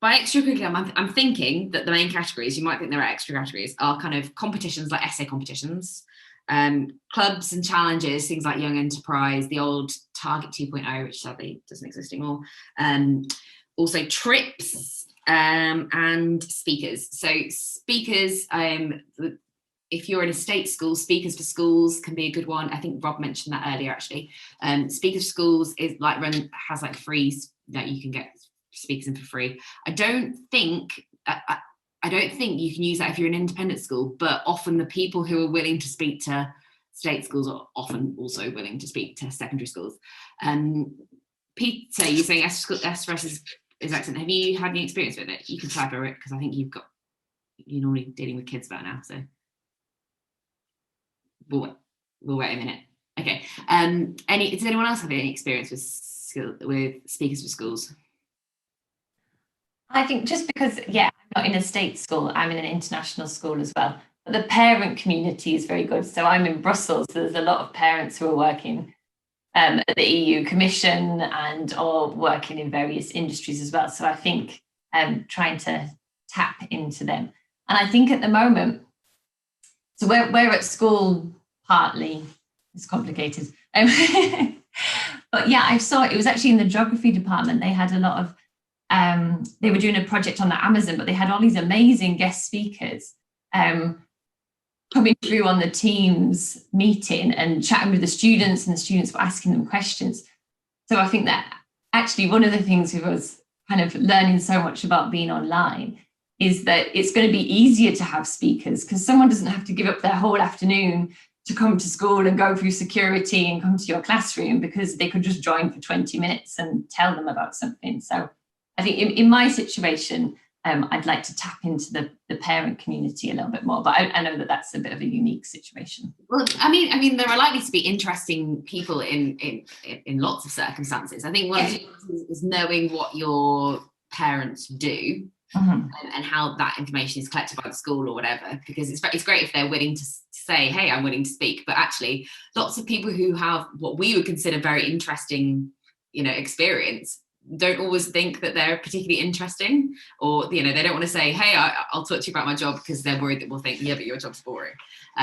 by extracurricular, I'm thinking that the main categories, you might think there are extra categories, are kind of competitions like essay competitions, clubs and challenges, things like Young Enterprise, the old Target 2.0, which sadly doesn't exist anymore. Also trips and speakers. So speakers, if you're in a state school, Speakers for Schools can be a good one. I think Rob mentioned that earlier, actually. Speakers for Schools is like has like free that you can get speakers in for free. I don't think you can use that if you're an independent school, but often the people who are willing to speak to state schools are often also willing to speak to secondary schools. Pete, so you're saying S for S is excellent. Have you had any experience with it? You can type over it because I think you're normally dealing with kids about now, so we'll wait a minute. Okay. Does anyone else have any experience with Speakers for Schools? I think just because, I'm not in a state school, I'm in an international school as well. But the parent community is very good. So I'm in Brussels, so there's a lot of parents who are working at the EU Commission or working in various industries as well. So I think trying to tap into them. And I think at the moment, so we're at school partly, it's complicated. But yeah, I saw it was actually in the geography department. They had a lot of, they were doing a project on the Amazon, but they had all these amazing guest speakers coming through on the Teams meeting and chatting with the students, and the students were asking them questions. So I think that actually one of the things we was kind of learning so much about being online is that it's going to be easier to have speakers because someone doesn't have to give up their whole afternoon to come to school and go through security and come to your classroom, because they could just join for 20 minutes and tell them about something. So I think in my situation, I'd like to tap into the parent community a little bit more, but I know that that's a bit of a unique situation. Well, I mean, there are likely to be interesting people in lots of circumstances. I think one of the things is knowing what your parents do. Mm-hmm. And how that information is collected by the school or whatever, because it's great if they're willing to say, hey, I'm willing to speak, but actually lots of people who have what we would consider very interesting, experience don't always think that they're particularly interesting, or they don't want to say, hey, I'll talk to you about my job, because they're worried that we'll think, yeah, but your job's boring. So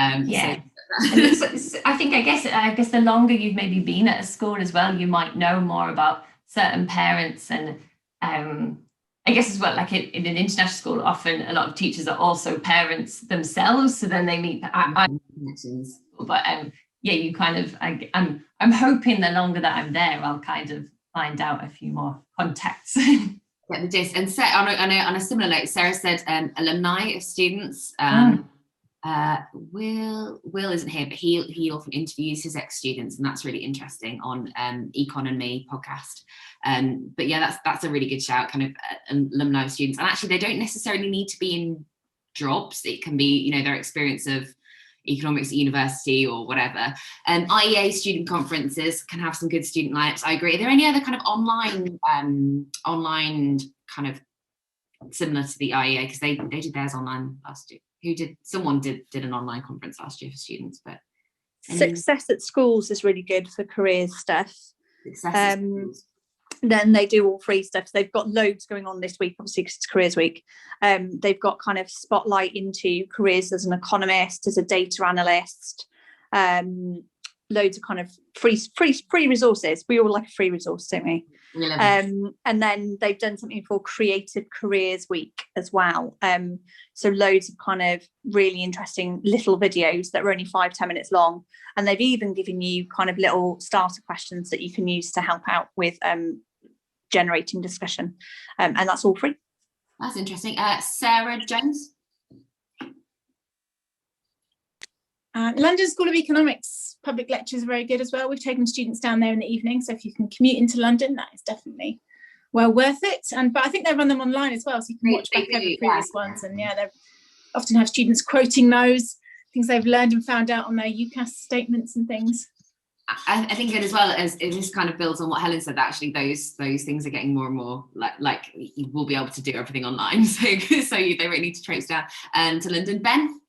I guess the longer you've maybe been at a school as well, you might know more about certain parents, and I guess as well, like in an international school, often a lot of teachers are also parents themselves, so then they meet. You kind of. I'm hoping the longer that I'm there, I'll kind of find out a few more contacts. Get the gist. And on a similar note, Sarah said alumni of students. Will isn't here, but he often interviews his ex-students, and that's really interesting on Econ and Me podcast. But yeah, that's a really good shout, kind of alumni of students. And actually, they don't necessarily need to be in jobs. It can be, their experience of economics at university or whatever. IEA student conferences can have some good student lineups. I agree. Are there any other kind of online kind of similar to the IEA, because they did theirs online last year? Someone did an online conference last year for students, but Success at Schools is really good for careers stuff. Then they do all free stuff. So they've got loads going on this week, obviously, because it's Careers Week. They've got kind of spotlight into careers as an economist, as a data analyst, loads of kind of free resources. We all like a free resource, don't we? And then they've done something called Creative Careers Week as well. So loads of kind of really interesting little videos that are only 5-10 minutes long. And they've even given you kind of little starter questions that you can use to help out with generating discussion. And that's all free. That's interesting. Sarah Jones? London School of Economics public lectures are very good as well. We've taken students down there in the evening, so if you can commute into London, that is definitely well worth it. But I think they run them online as well, so you can watch back over previous ones. And yeah, they often have students quoting those things they've learned and found out on their UCAS statements and things. I think it as well as this kind of builds on what Helen said, that actually those things are getting more and more like you will be able to do everything online, so they really need to trace down to London. Ben?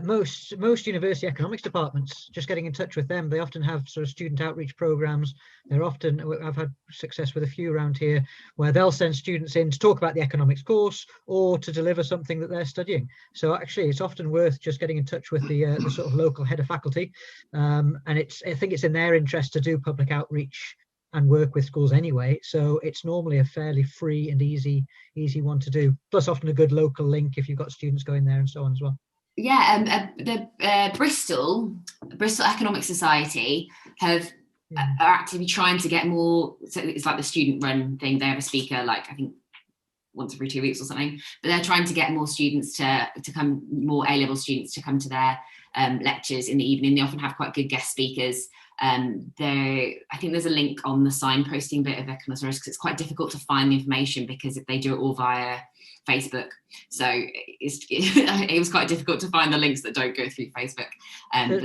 Most university economics departments, just getting in touch with them. They often have sort of student outreach programs. I've had success with a few around here where they'll send students in to talk about the economics course or to deliver something that they're studying. So actually it's often worth just getting in touch with the sort of local head of faculty. And I think it's in their interest to do public outreach and work with schools anyway. So it's normally a fairly free and easy one to do. Plus often a good local link if you've got students going there and so on as well. Yeah, the Bristol Economic Society are actively trying to get more. So it's like the student-run thing. They have a speaker, like I think once every 2 weeks or something. But they're trying to get more students to come, more A-level students to come to their lectures in the evening. They often have quite good guest speakers. I think there's a link on the signposting bit of Economics because it's quite difficult to find the information because if they do it all via Facebook, so it was quite difficult to find the links that don't go through Facebook.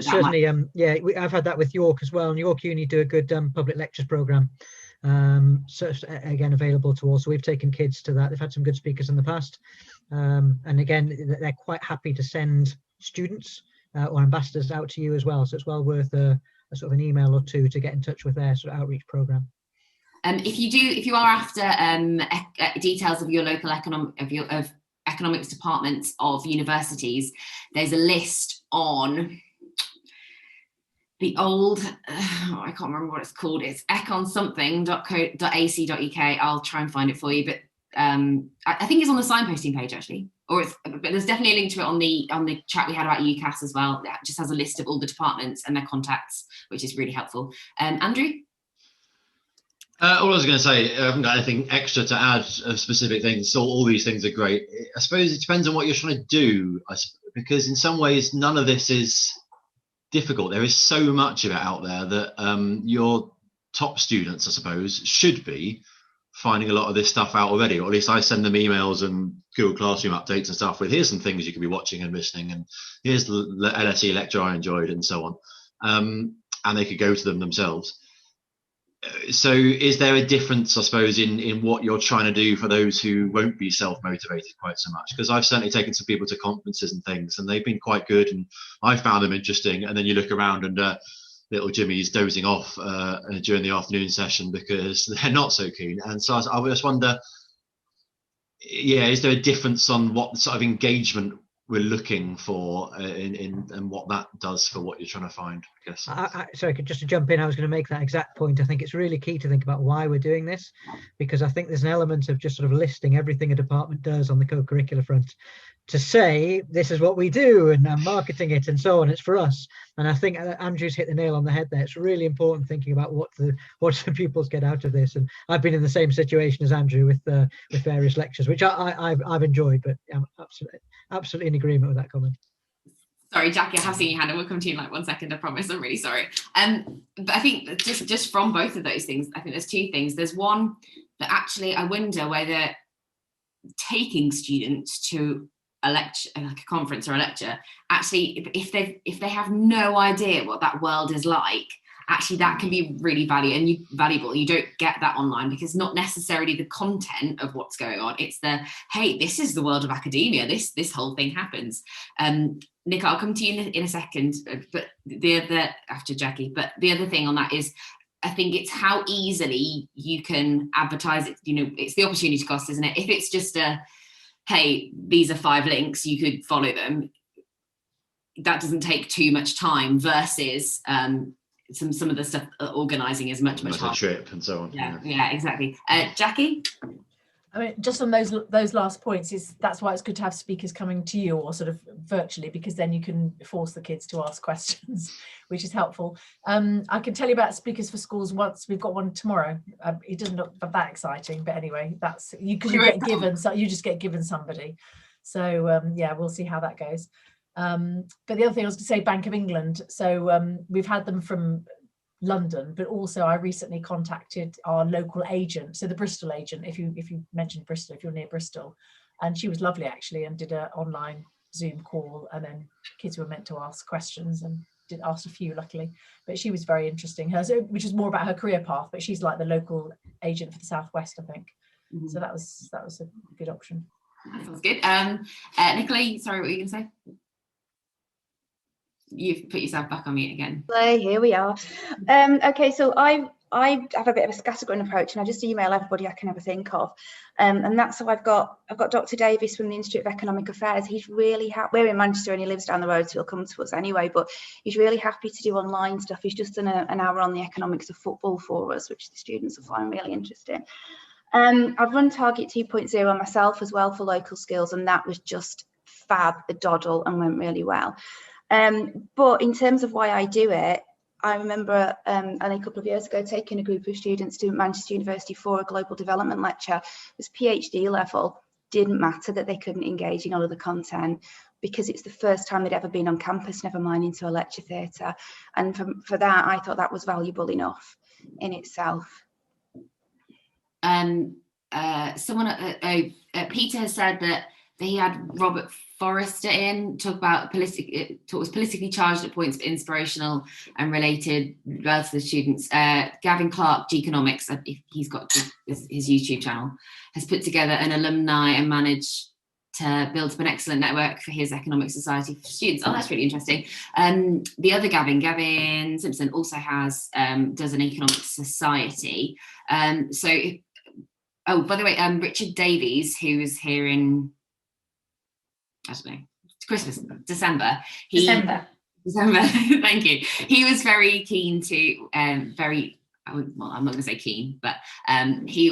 Certainly, I've had that with York as well, and York Uni do a good public lectures program. So again, available to all. So we've taken kids to that. They've had some good speakers in the past, and again, they're quite happy to send students or ambassadors out to you as well. So it's well worth a sort of an email or two to get in touch with their sort of outreach program. If you are after details of your local economics departments of universities, there's a list on the old, I can't remember what it's called. It's econsomething.co.ac.uk. I'll try and find it for you, but I think it's on the signposting page actually, but there's definitely a link to it on the chat we had about UCAS as well. That just has a list of all the departments and their contacts, which is really helpful. Andrew? All I was going to say, I haven't got anything extra to add of specific things. So all these things are great. I suppose it depends on what you're trying to do, because in some ways, none of this is difficult. There is so much of it out there that your top students, I suppose, should be finding a lot of this stuff out already, or at least I send them emails and Google Classroom updates and stuff with here's some things you can be watching and listening, and here's the LSE lecture I enjoyed and so on. And they could go to them themselves. So is there a difference, I suppose, in what you're trying to do for those who won't be self-motivated quite so much? Because I've certainly taken some people to conferences and things, and they've been quite good, and I found them interesting. And then you look around and little Jimmy's dozing off during the afternoon session because they're not so keen. And so I just wonder, is there a difference on what sort of engagement we're looking for and what that does for what you're trying to find, I guess. Sorry, just to jump in, I was going to make that exact point. I think it's really key to think about why we're doing this, because I think there's an element of just sort of listing everything a department does on the co-curricular front to say this is what we do and marketing it and so on. It's for us. And I think Andrew's hit the nail on the head there. It's really important thinking about what the pupils get out of this. And I've been in the same situation as Andrew with various lectures, which I've enjoyed, but I'm absolutely in agreement with that comment. Sorry, Jackie, I have seen your hand and we'll come to you in like 1 second, I promise. I'm really sorry. But I think just from both of those things, I think there's two things. There's one that actually I wonder whether taking students to a lecture, like a conference or a lecture, actually, if they have no idea what that world is like, actually that can be really valuable. You don't get that online because not necessarily the content of what's going on. It's the, hey, this is the world of academia. This whole thing happens. Nick, I'll come to you in a second, but after Jackie. But the other thing on that is, I think it's how easily you can advertise it. You know, it's the opportunity cost, isn't it? If it's just hey, these are 5 links, you could follow them. That doesn't take too much time versus some of the stuff organising is much harder. A trip and so on. Yeah, exactly. Jackie? I mean, just on those last points, that's why it's good to have speakers coming to you or sort of virtually, because then you can force the kids to ask questions, which is helpful. I can tell you about speakers for schools once. We've got one tomorrow. It doesn't look that exciting, but anyway, that's because you get given, so you just get given somebody. So we'll see how that goes. But the other thing I was going to say, Bank of England. So we've had them from London, but also I recently contacted our local agent, so the Bristol agent, if you mentioned Bristol, if you're near Bristol, and she was lovely actually, and did an online Zoom call, and then kids were meant to ask questions and did ask a few luckily, but she was very interesting, which is more about her career path, but she's like the local agent for the Southwest, I think. Mm-hmm. So that was a good option. That sounds good. Nicola, sorry, what were you going to say? you've put yourself back on mute again. Here we are. Okay, so I have a bit of a scattergun approach, and I just email everybody I can ever think of, and that's how I've got Dr. Davies from the Institute of Economic Affairs. He's really happy. We're in Manchester and he lives down the road, so he'll come to us anyway, but he's really happy to do online stuff. He's just done an hour on the economics of football for us, which the students will find really interesting. I've run Target 2.0 myself as well for local skills, and that was just fab, the doddle, and went really well. But in terms of why I do it, I remember only a couple of years ago taking a group of students to Manchester University for a global development lecture. It was PhD level. Didn't matter that they couldn't engage in all of the content, because it's the first time they'd ever been on campus, never mind into a lecture theatre. And for that, I thought that was valuable enough in itself. Peter has said that he had Robert Forrester in, was politically charged at points, but inspirational and related well to the students. Gavin Clark, Geekonomics, he's got his YouTube channel, has put together an alumni and managed to build up an excellent network for his economic society for students. Oh, that's really interesting. The other Gavin Simpson, also does an economic society. By the way, Richard Davies, who was here in, I don't know, December. Thank you. He was very keen to, I'm not going to say keen, but he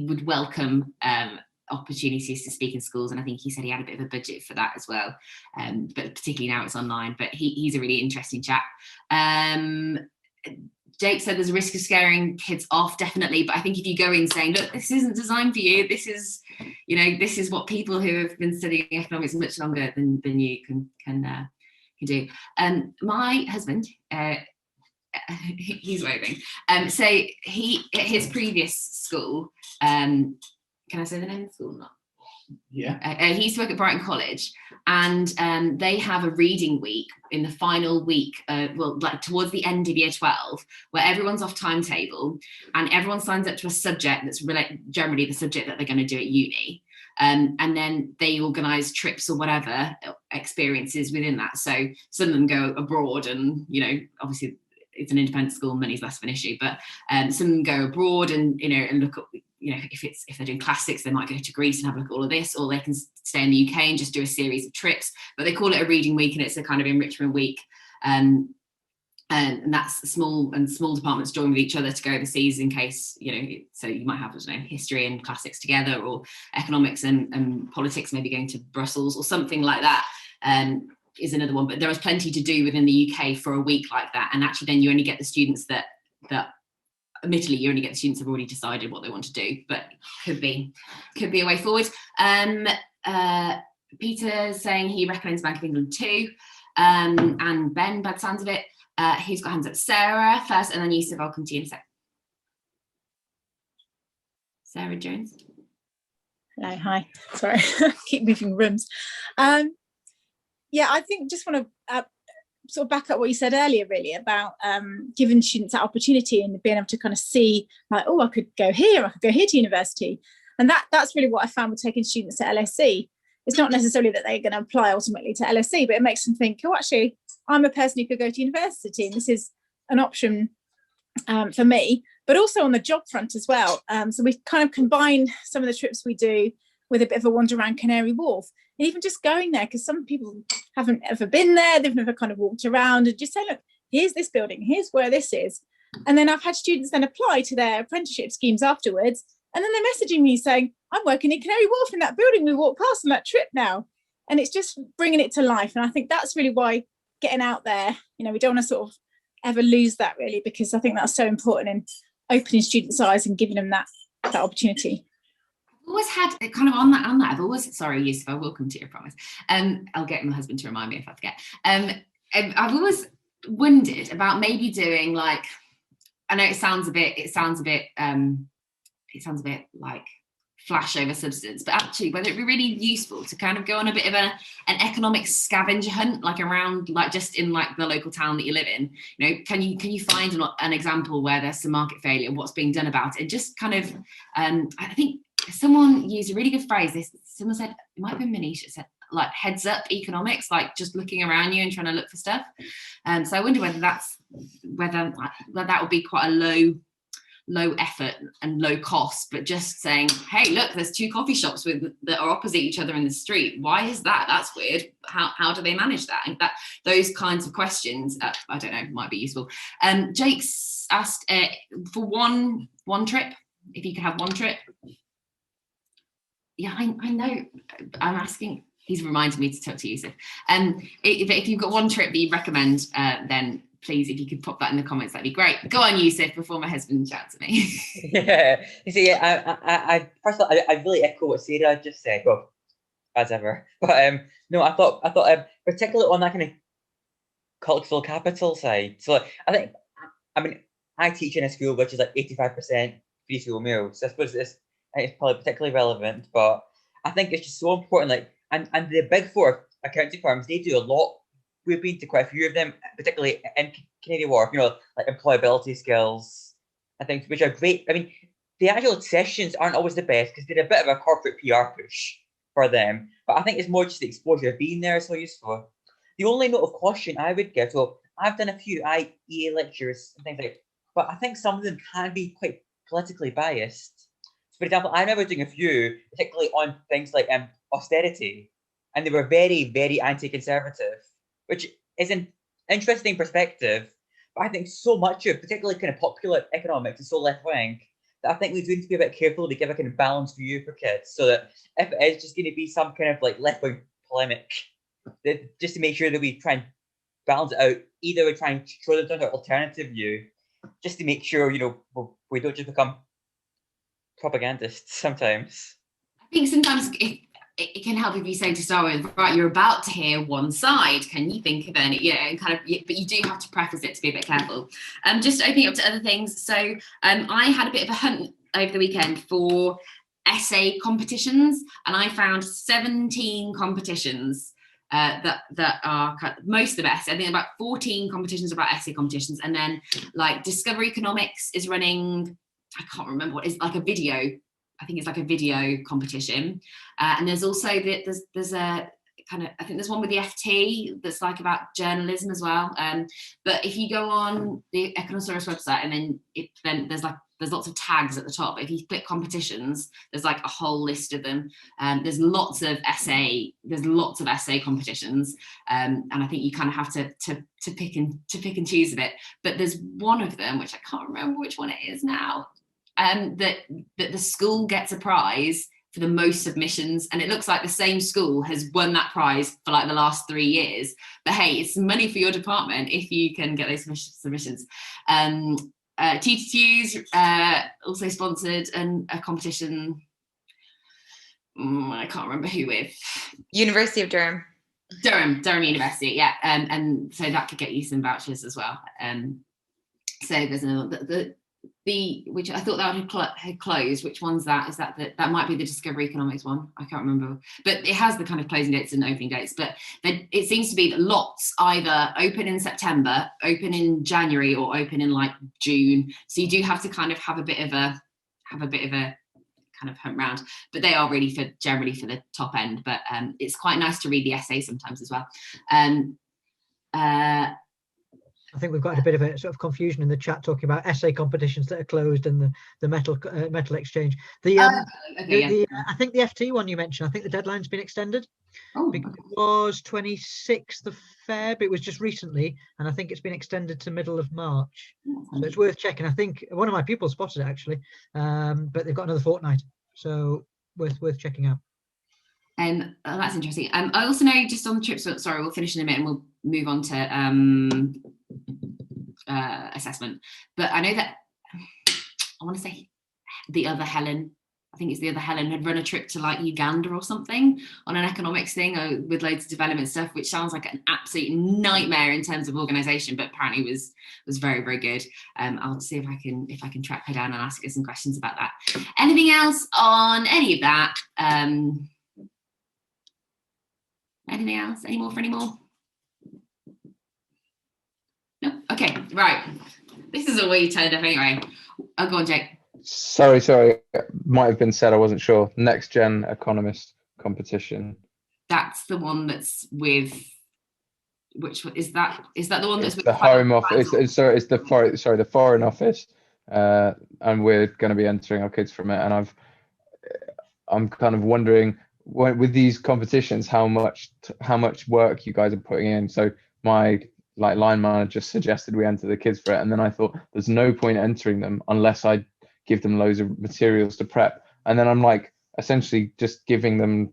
would welcome opportunities to speak in schools, and I think he said he had a bit of a budget for that as well. But particularly now it's online. But he's a really interesting chap. Jake said there's a risk of scaring kids off, definitely, but I think if you go in saying, look, this isn't designed for you, this is what people who have been studying economics much longer than you can do. My husband, he's waving. So he, at his previous school, can I say the name of the school or not? Yeah. He used to work at Brighton College, and they have a reading week in the final week, towards the end of year 12, where everyone's off timetable and everyone signs up to a subject that's generally the subject that they're going to do at uni. And then they organise trips or whatever experiences within that. So some of them go abroad, and obviously it's an independent school, money's less of an issue, but some of them go abroad and and look at, if they're doing classics, they might go to Greece and have a look at all of this, or they can stay in the UK and just do a series of trips. But they call it a reading week, and it's a kind of enrichment week. And that's small departments join with each other to go overseas in case, so you might have, history and classics together, or economics and politics, maybe going to Brussels or something like that. Is another one. But there is plenty to do within the UK for a week like that. And actually then you only get the students that admittedly, you only get the students who've already decided what they want to do, but could be a way forward. Peter's saying he recommends Bank of England too, and Ben, by the sounds of it, who's got hands up? Sarah first, and then Yusuf. I'll come to you in a sec. Sarah Jones. Hello, hi. Sorry, keep moving rooms. I think just want to sort of back up what you said earlier, really, about giving students that opportunity and being able to kind of see, like, oh, I could go here to university. And that's really what I found with taking students to LSE. It's not necessarily that they're going to apply ultimately to LSE, but it makes them think, oh, actually, I'm a person who could go to university, and this is an option for me, but also on the job front as well. So we kind of combine some of the trips we do with a bit of a wander around Canary Wharf, and even just going there, because some people haven't ever been there, they've never kind of walked around, and just say, look, here's this building, here's where this is. And then I've had students then apply to their apprenticeship schemes afterwards, and then they're messaging me saying, I'm working in Canary Wharf in that building we walked past on that trip now. And it's just bringing it to life. And I think that's really why getting out there, we don't want to sort of ever lose that, really, because I think that's so important in opening students' eyes and giving them that opportunity. Always had kind of on that. I've always, sorry, Yusuf, I will come to you, I promise. I'll get my husband to remind me if I forget. I've always wondered about maybe doing, like, I know it sounds a bit like flash over substance, but actually whether it'd be really useful to kind of go on a bit of an economic scavenger hunt, like around, like just in like the local town that you live in. Can you find an example where there's some market failure and what's being done about it? And just kind of, I think someone used a really good phrase. Someone said, it might have been Manish, it said, like heads up economics, like just looking around you and trying to look for stuff. So I wonder whether that would be quite a low effort and low cost, but just saying, hey, look, there's 2 coffee shops that are opposite each other in the street. Why is that? That's weird. How do they manage that? And those kinds of questions, I don't know, might be useful. Jake's asked for one trip, if you could have one trip. Yeah, I know. I'm asking. He's reminded me to talk to Yusuf. If you've got one trip that you recommend, then please, if you could pop that in the comments, that'd be great. Go on, Yusuf, before my husband shouts at me. Yeah, you see, I first of all, I really echo what Sarah just said. Well, as ever, but no, I thought particularly on that kind of cultural capital side. So I mean, I teach in a school which is like 85% free school meals. So I suppose it's probably particularly relevant, but I think it's just so important. Like, and the big 4 accounting firms, they do a lot. We've been to quite a few of them, particularly in Canadian Wharf, like employability skills and things, which are great. I mean, the actual sessions aren't always the best because they're a bit of a corporate PR push for them. But I think it's more just the exposure of being there is so useful. The only note of caution I would give, so I've done a few IEA lectures and things like that, but I think some of them can be quite politically biased. So for example, I remember doing a few, particularly on things like austerity, and they were very, very anti-conservative, which is an interesting perspective. But I think so much of, particularly kind of popular economics, is so left-wing that I think we do need to be a bit careful to give a kind of balanced view for kids, so that if it is just going to be some kind of like left-wing polemic, just to make sure that we try and balance it out. Either we try and show them an alternative view, just to make sure, we don't just become propagandists sometimes. I think sometimes it can help if you say to start with, right, you're about to hear one side. Can you think of any? But you do have to preface it to be a bit careful. Just opening up to other things. So I had a bit of a hunt over the weekend for essay competitions, and I found 17 competitions that are most of the best. I think about 14 competitions about essay competitions, and then like Discovery Economics is running, I can't remember what, it's like a video. I think it's like a video competition, and there's also there's a kind of, I think there's one with the FT that's like about journalism as well. But if you go on the Econosaurus website, and then there's lots of tags at the top. If you click competitions, there's like a whole list of them. There's lots of essay competitions, and I think you kind of have to pick and choose a bit. But there's one of them which I can't remember which one it is now. That the school gets a prize for the most submissions, and it looks like the same school has won that prize for like the last 3 years. But hey, it's money for your department if you can get those submissions. TTTU's also sponsored a competition. I can't remember who with. University of Durham. Durham University, yeah, and so that could get you some vouchers as well. So there's another which I thought that had closed. Which one's that? Is that might be the Discovery Economics one? I can't remember, but it has the kind of closing dates and opening dates. But it seems to be that lots either open in September, open in January, or open in like June. So you do have to kind of have a bit of a kind of hunt round. But they are really generally for the top end. But it's quite nice to read the essay sometimes as well. I think we've got a bit of a sort of confusion in the chat talking about essay competitions that are closed and the metal exchange. I think the FT one you mentioned, I think the deadline's been extended. It was 26th of Feb. It was just recently, and I think it's been extended to middle of March. So it's worth checking. I think one of my pupils spotted it actually, but they've got another fortnight, so worth checking out. That's interesting. I also know, just on the trip, so sorry, we'll finish in a minute and we'll move on to assessment. But I know that, I want to say the other Helen, I think it's the other Helen, had run a trip to like Uganda or something on an economics thing with loads of development stuff, which sounds like an absolute nightmare in terms of organisation, but apparently was very, very good. I'll see if I can track her down and ask her some questions about that. Anything else on any of that? Anything else? Any more? No? Okay, right. This is all where you turned up anyway. Oh, go on, Jake. Sorry. Might have been said, I wasn't sure. Next Gen Economist competition. That's the one that's with, which is that the one that's It's with the Home Office. It's the Foreign Office, and we're going to be entering our kids from it. And I'm kind of wondering, with these competitions, how much work you guys are putting in. So my line manager suggested we enter the kids for it, and then I thought there's no point entering them unless I give them loads of materials to prep, and then I'm like essentially just giving them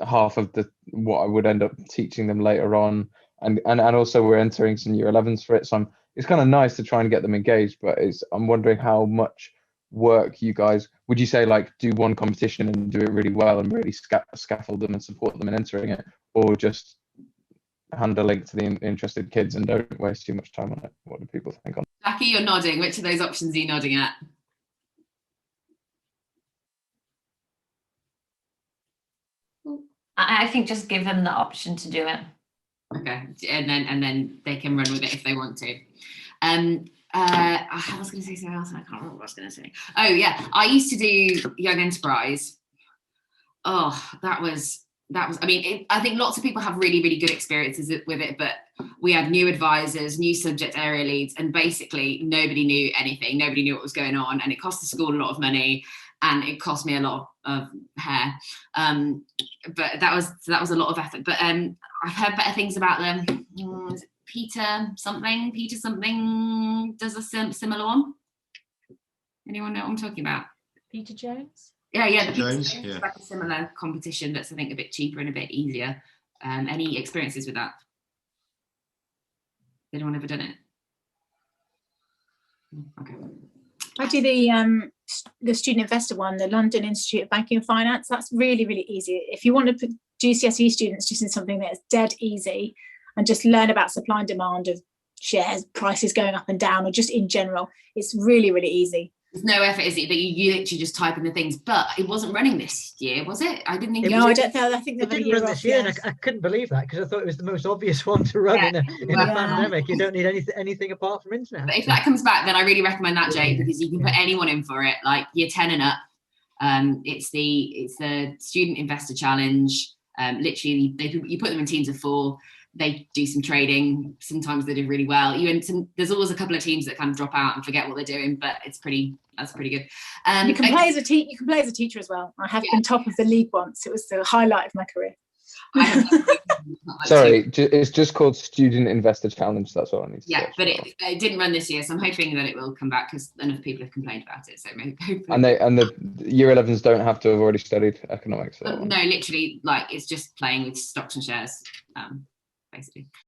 half of what I would end up teaching them later on, and also we're entering some year 11s for it, so it's kind of nice to try and get them engaged, but I'm wondering how much work you guys would you say, like, do one competition and do it really well and really scaffold them and support them in entering it, or just hand a link to the interested kids and don't waste too much time on it? What do people think on Jackie, you're nodding. Which of those options are you nodding at? I think just give them the option to do it. Okay, and then they can run with it if they want to. I was going to say something else and I can't remember what I was going to say. Oh yeah, I used to do Young Enterprise. Oh, that was. I mean, I think lots of people have really, really good experiences with it, but we had new advisors, new subject area leads, and basically nobody knew anything. Nobody knew what was going on, and it cost the school a lot of money, and it cost me a lot of hair. But that was a lot of effort. But I've heard better things about them. Is it Peter something does a similar one. Anyone know what I'm talking about? Peter Jones? Yeah, Jones, it's like a similar competition that's, I think, a bit cheaper and a bit easier. Any experiences with that? Has anyone ever done it? Okay. I do the student investor one, the London Institute of Banking and Finance. That's really, really easy. If you want to put GCSE students just in something that's dead easy and just learn about supply and demand of shares, prices going up and down, or just in general, it's really, really easy. There's no effort, is it? That you literally just type in the things. But it wasn't running this year, was it? I didn't think. No, I don't know. I think it didn't run this year, and I couldn't believe that, because I thought it was the most obvious one to run in a pandemic. You don't need anything apart from internet. But if that comes back, then I really recommend that, Jake, because you can put anyone in for it, like year 10 and up. It's the Student Investor Challenge. Literally, you put them in teams of 4. They do some trading. Sometimes they do really well. There's always a couple of teams that kind of drop out and forget what they're doing, but that's pretty good. You can play as a you can play as a teacher as well. I have been top of the league once. It was the highlight of my career. Sorry, it's just called Student Investor Challenge. That's what I need to say. But it didn't run this year, so I'm hoping that it will come back, because enough people have complained about it. So maybe. And the year 11s don't have to have already studied economics. No, literally, like, it's just playing with stocks and shares. Basically.